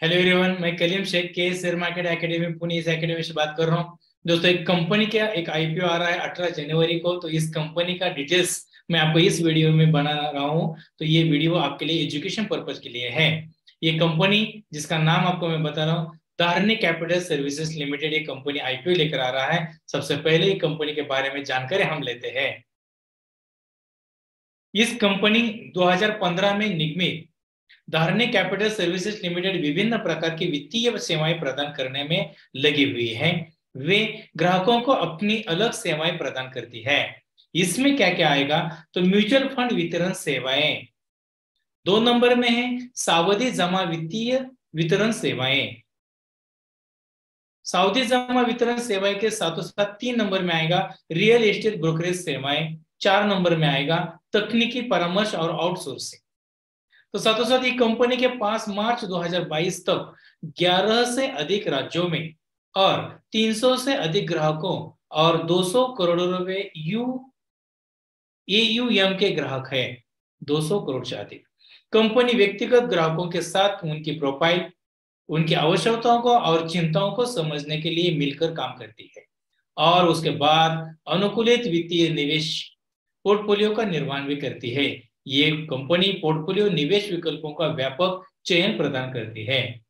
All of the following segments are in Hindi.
हेलो एवरीवन, मैं कलीम शेख के शेयर मार्केट एकेडमी पुणे इस एकेडमी से बात कर रहा हूँ। दोस्तों, एक कंपनी का एक आईपीओ आ रहा है 18 जनवरी को। तो इस कंपनी का डिटेल्स मैं आपको इस वीडियो में बना रहा हूँ। तो ये वीडियो आपके लिए एजुकेशन पर्पज के लिए है। ये कंपनी जिसका नाम आपको मैं बता रहा हूँ, धारनी कैपिटल सर्विसेज लिमिटेड, ये कंपनी आईपीओ लेकर आ रहा है। सबसे पहले ये कंपनी के बारे में जानकारी हम लेते हैं। इस कंपनी 2015 में निगमित धारनी कैपिटल सर्विसेज लिमिटेड विभिन्न प्रकार की वित्तीय सेवाएं प्रदान करने में लगी हुई है। वे ग्राहकों को अपनी अलग सेवाएं प्रदान करती है। इसमें क्या क्या आएगा? तो म्यूचुअल फंड वितरण सेवाएं 2 नंबर में है। सावधि जमा वित्तीय वितरण सेवाएं, सावधि जमा वितरण सेवाएं के साथों साथ 3 नंबर में आएगा रियल एस्टेट ब्रोकरेज सेवाएं। 4 नंबर में आएगा तकनीकी परामर्श और आउटसोर्सिंग। तो साथों साथ ये कंपनी के पास मार्च 2022 तक 11 से अधिक राज्यों में और 300 से अधिक ग्राहकों और 200 करोड़ रुपए AUM के ग्राहक है। 200 करोड़ से अधिक। कंपनी व्यक्तिगत ग्राहकों के साथ उनकी प्रोफाइल, उनकी आवश्यकताओं को और चिंताओं को समझने के लिए मिलकर काम करती है और उसके बाद अनुकूलित वित्तीय निवेश पोर्टफोलियो का निर्माण भी करती है। ये कंपनी पोर्टफोलियो निवेश विकल्पों का व्यापक चयन प्रदान करती है।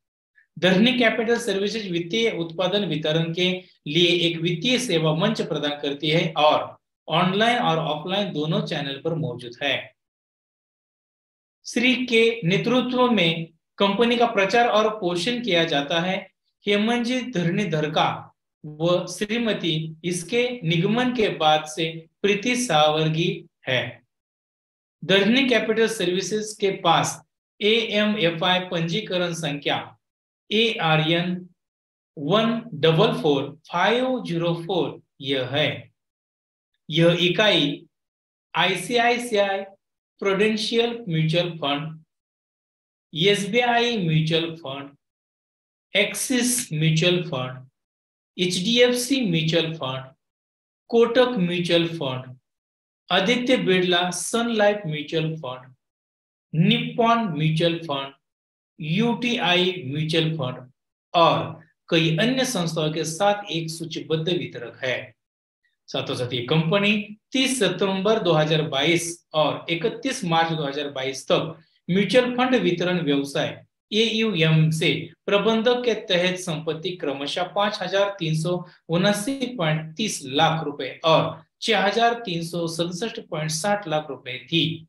धरनी कैपिटल सर्विसेज वित्तीय उत्पादन वितरण के लिए एक वित्तीय सेवा मंच प्रदान करती है और ऑनलाइन और ऑफलाइन दोनों चैनल पर मौजूद है। श्री के नेतृत्व में कंपनी का प्रचार और पोषण किया जाता है। हेमंत धरणीधर का व श्रीमती इसके निगमन के बाद से प्रीति सावरगी है। धरनी कैपिटल सर्विसेज के पास AMFI पंजीकरण संख्या ARN 144504 यह है। यह इकाई ICICI prudential mutual fund, SBI mutual fund, axis mutual fund, HDFC mutual fund, Kotak mutual fund, Aditya Birla sun life mutual fund, Nippon mutual fund, UTI mutual fund और कई अन्य संस्थाओं के साथ एक सूचीबद्ध वितरक है। साथों साथ ये कंपनी 30 सितंबर 2022 और 31 मार्च 2022 तक म्यूचुअल फंड वितरण व्यवसाय AUM से प्रबंधक के तहत संपत्ति क्रमशः 5,379.30 लाख रुपए और 6,367.60 लाख रुपए थी।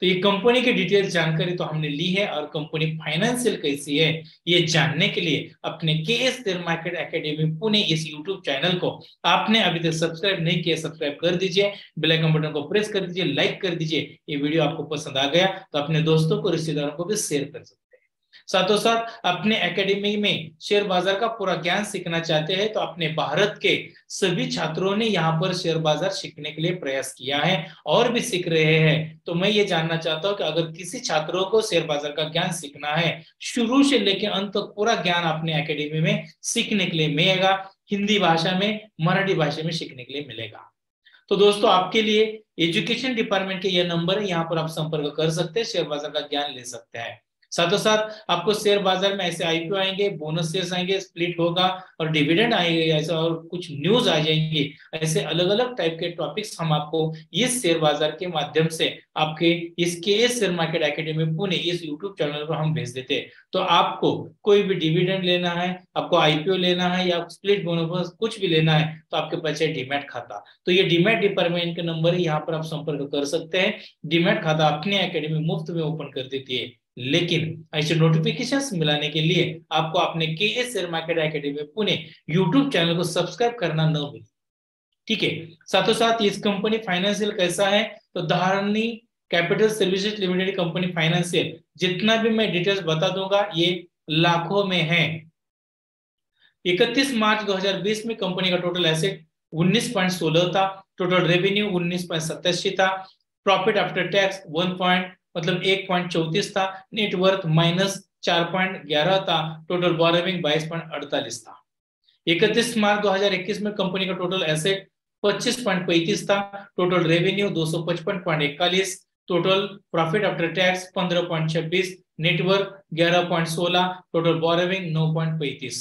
तो ये कंपनी की डिटेल जानकारी तो हमने ली है और कंपनी फाइनेंशियल कैसी है ये जानने के लिए अपने KS share market academy Pune इस यूट्यूब चैनल को आपने अभी तक सब्सक्राइब नहीं किया, सब्सक्राइब कर दीजिए, बेल आइकन बटन को प्रेस कर दीजिए, लाइक कर दीजिए। ये वीडियो आपको पसंद आ गया तो अपने दोस्तों को, रिश्तेदारों को भी शेयर कर सकते हैं। साथों साथ अपने एकेडमी में शेयर बाजार का पूरा ज्ञान सीखना चाहते हैं तो अपने भारत के सभी छात्रों ने यहाँ पर शेयर बाजार सीखने के लिए प्रयास किया है और भी सीख रहे हैं। तो मैं ये जानना चाहता हूँ कि अगर किसी छात्रों को शेयर बाजार का ज्ञान सीखना है, शुरू से लेकर अंत तक पूरा ज्ञान अपने एकेडमी में सीखने के लिए मिलेगा। हिंदी भाषा में, मराठी भाषा में सीखने के लिए मिलेगा। तो दोस्तों, आपके लिए एजुकेशन डिपार्टमेंट के ये नंबर है, यहाँ पर आप संपर्क कर सकते हैं, शेयर बाजार का ज्ञान ले सकते हैं। साथों साथ आपको शेयर बाजार में ऐसे आईपीओ आएंगे, बोनस शेयर्स आएंगे, स्प्लिट होगा और डिविडेंड आएंगे, ऐसे और कुछ न्यूज आ जाएंगी। ऐसे अलग अलग टाइप के टॉपिक्स हम आपको इस शेयर बाजार के माध्यम से आपके इस KS share market academy Pune इस यूट्यूब चैनल पर हम भेज देते हैं। तो आपको कोई भी डिविडेंड लेना है, आपको आईपीओ लेना है या स्प्लिट बोनस कुछ भी लेना है तो आपके पास है डीमैट खाता। तो ये डीमैट डिपार्टमेंट के नंबर है, यहाँ पर आप संपर्क कर सकते हैं। डीमैट खाता अपनी एकेडमी मुफ्त में ओपन कर देती है, लेकिन ऐसे नोटिफिकेशंस मिलाने के लिए आपको अपने KS share market academy Pune YouTube channel को सब्सक्राइब करना न भूलें। ठीक है। साथों साथ इस कंपनी फाइनेंशियल कैसा है? तो Dharni capital services limited company financial, जितना भी मैं डिटेल्स बता दूंगा ये लाखों में है। 31 मार्च 2020 में कंपनी का टोटल एसेट 19.16 था, टोटल रेवेन्यू 19.87 था, प्रॉफिट आफ्टर टैक्स 1.34 था, नेटवर्थ -4.11 था, टोटल बोरोविंग 22.48 था। 31 मार्च 2021 में कंपनी का टोटल एसेट 25.35 था, total revenue 255.41, total profit after tax 15.26, network 11.16, total borrowing 9.35।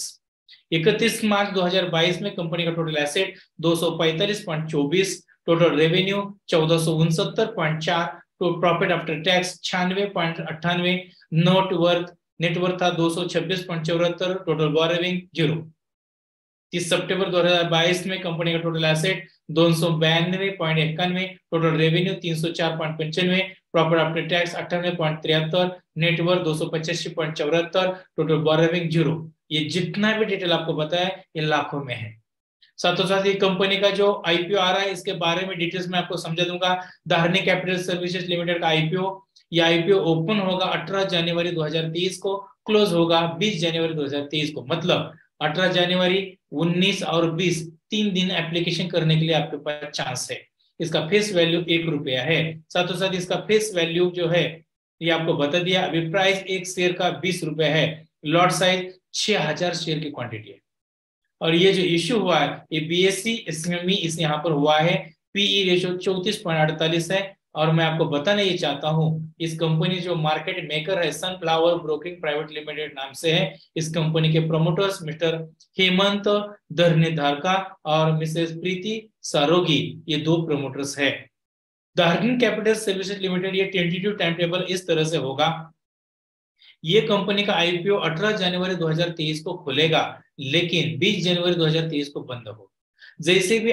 31 मार्च 2022 में कंपनी का टोटल एसेट 245.24, टोटल रेवेन्यू 1469.4, तो प्रॉफिट आफ्टर टैक्स 96.98, नेटवर्थ था 226.74, टोटल बोरोविंग 0। 30 सितंबर 2022 में कंपनी का total asset 292.91, total revenue 304.95, profit after tax 98.73, net worth 285.74, total borrowing 0। ये जितना भी डिटेल आपको बताया ये लाखों में है। साथों साथ ये कंपनी का जो आईपीओ आ रहा है इसके बारे में डिटेल्स में आपको समझा दूंगा। धारणी कैपिटल सर्विसेज लिमिटेड का आईपीओ, ये आईपीओ ओपन होगा 18 जनवरी 2023 को, क्लोज होगा 20 जनवरी 2023 को। मतलब 18 जनवरी, 19 और 20 3 दिन एप्लीकेशन करने के लिए आपके पास चांस है। इसका फेस वैल्यू 1 रुपया है। साथों साथ इसका फेस वैल्यू जो है ये आपको बता दिया। अभी प्राइस एक शेयर का 20 रुपए है। लॉट साइज 6000 शेयर की क्वांटिटी है। और ये जो इश्यू हुआ है ये बीएससी एसएमई इस यहाँ पर हुआ है। पीई रेशियो 34.48 है। और मैं आपको बताना ये चाहता हूँ इस कंपनी जो मार्केट मेकर है सनफ्लावर ब्रोकिंग प्राइवेट लिमिटेड नाम से है। इस कंपनी के प्रोमोटर्स मिस्टर हेमंत धरनेधारका और मिसेस प्रीति सारोगी, ये 2 प्रोमोटर्स है। धारणी कैपिटल सर्विसेज लिमिटेड ये टेंटेटिव टाइम टेबल इस तरह से होगा। ये कंपनी का आईपीओ 18 जनवरी 2023 को खुलेगा, लेकिन 20 जनवरी 2023 को बंद होगा। जैसे भी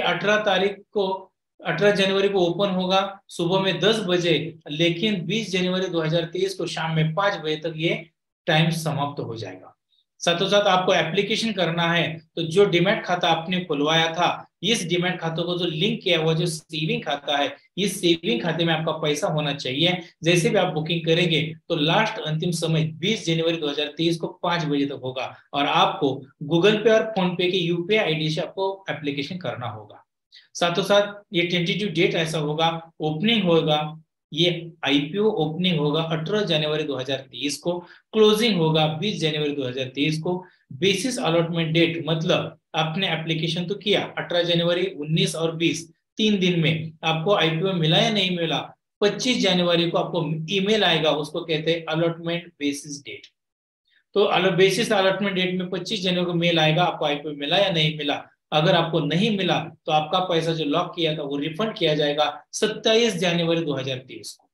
18 जनवरी को ओपन होगा सुबह में 10 बजे, लेकिन 20 जनवरी 2023 को शाम में 5 बजे तक ये टाइम समाप्त हो जाएगा। साथों साथ आपको एप्लीकेशन करना है तो जो डीमैट खाता आपने खुलवाया था इस डीमैट खाते को जो लिंक किया हुआ जो सेविंग खाता है इस सेविंग खाते में आपका पैसा होना चाहिए। जैसे भी आप बुकिंग करेंगे तो लास्ट अंतिम समय 20 जनवरी 2023 को 5 बजे तक होगा और आपको गूगल पे और फोन पे के यूपीआई आईडी से आपको एप्लीकेशन करना होगा। साथों साथ ये टेंटेटिव डेट ऐसा होगा, ओपनिंग होगा, ये आईपीओ ओपनिंग होगा 18 जनवरी 2023 को, क्लोजिंग होगा 20 जनवरी 2023 को। बेसिस अलॉटमेंट डेट मतलब आपने एप्लीकेशन तो किया 18 जनवरी, 19 और 20 3 दिन में आपको आईपीओ मिला या नहीं मिला, 25 जनवरी को आपको ईमेल आएगा, उसको कहते हैं अलॉटमेंट बेसिस डेट। तो बेसिस अलॉटमेंट डेट में 25 जनवरी को मेल आएगा आपको आईपीओ मिला या नहीं मिला। अगर आपको नहीं मिला तो आपका पैसा जो लॉक किया था वो रिफंड किया जाएगा 27 जनवरी 2023 को।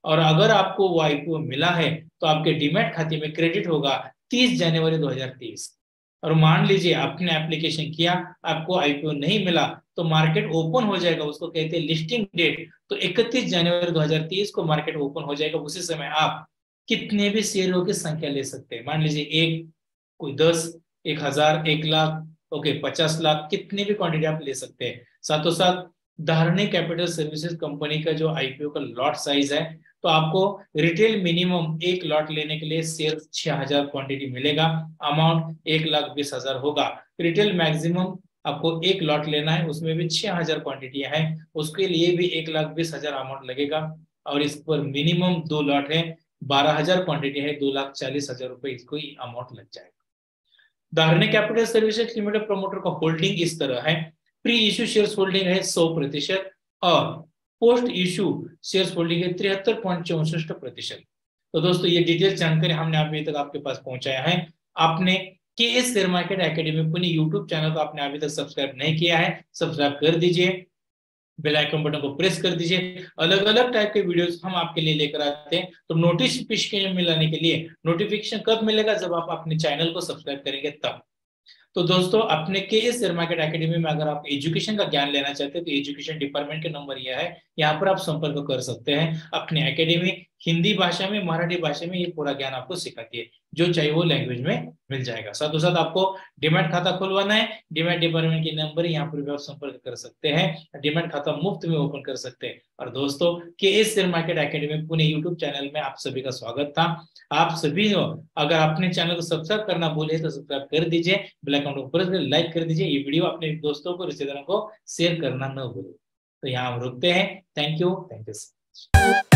और अगर आपको वो आईपीओ मिला है तो आपके डीमैट खाते में क्रेडिट होगा 30 जनवरी 2023। और मान लीजिए आपने एप्लीकेशन किया, आपको आईपीओ नहीं मिला तो मार्केट ओपन हो जाएगा, उसको कहते हैं लिस्टिंग डेट। तो 31 जनवरी 2023 को मार्केट ओपन हो जाएगा। उसी समय आप कितने भी शेयरों की संख्या ले सकते हैं। मान लीजिए 1, कोई 10, 1000, 1 लाख, ओके 50 लाख, कितने भी क्वांटिटी आप ले सकते हैं। साथों साथ धारणी कैपिटल सर्विसेज कंपनी का जो आईपीओ का लॉट साइज है तो आपको रिटेल मिनिमम 1 लॉट लेने के लिए शेयर 6000 क्वांटिटी मिलेगा, अमाउंट 1,20,000 होगा। रिटेल मैक्सिमम आपको 1 लॉट लेना है, उसमें भी 6000 क्वांटिटियां हैं, उसके लिए भी 1,20,000 अमाउंट लगेगा। और इस पर मिनिमम 2 लॉट है, 12,000 क्वांटिटी है, 2,40,000 रुपए इसको अमाउंट लग जाएगा। Dharni capital services limited promoter का होल्डिंग इस तरह है। प्री इश्यू शेयर्स होल्डिंग है 100% और पोस्ट इश्यू शेयर्स होल्डिंग है 73.64%। तो दोस्तों ये डिटेल जानकारी हमने अभी तक आपके पास पहुंचाया है। आपने KS share market academy Pune YouTube channel को आपने अभी तक सब्सक्राइब नहीं किया है, सब्सक्राइब कर दीजिए, बेल आइकन बटन को प्रेस कर दीजिए। अलग अलग टाइप के वीडियोस हम आपके लिए लेकर आते हैं। तो नोटिफिकेशन मिलाने के लिए, नोटिफिकेशन कब मिलेगा, जब आप अपने चैनल को सब्सक्राइब करेंगे तब। तो दोस्तों अपने केएस शेयर मार्केट एकेडमी में अगर आप एजुकेशन का ज्ञान लेना चाहते हैं तो एजुकेशन डिपार्टमेंट के नंबर यह है, यहाँ पर आप संपर्क कर सकते हैं। अपनी एकेडमी हिंदी भाषा में, मराठी भाषा में ये पूरा ज्ञान आपको सिखाती है, जो चाहिए वो लैंग्वेज में मिल जाएगा। साथों साथ आपको डीमैट खाता खुलवाना है, डीमैट डिपार्टमेंट के नंबर यहाँ पर भी आप संपर्क कर सकते हैं। डीमैट खाता मुफ्त में ओपन कर सकते हैं। और दोस्तों KS share market academy Pune YouTube channel में आप सभी का स्वागत था। आप सभी अगर अपने चैनल को सब्सक्राइब करना भूले तो सब्सक्राइब कर दीजिए, बेल आइकन को प्रेस कर लाइक कर दीजिए, ये वीडियो अपने दोस्तों को, रिश्तेदारों को शेयर करना न भूलें। तो यहाँ हम रुकते हैं। Thank you so much.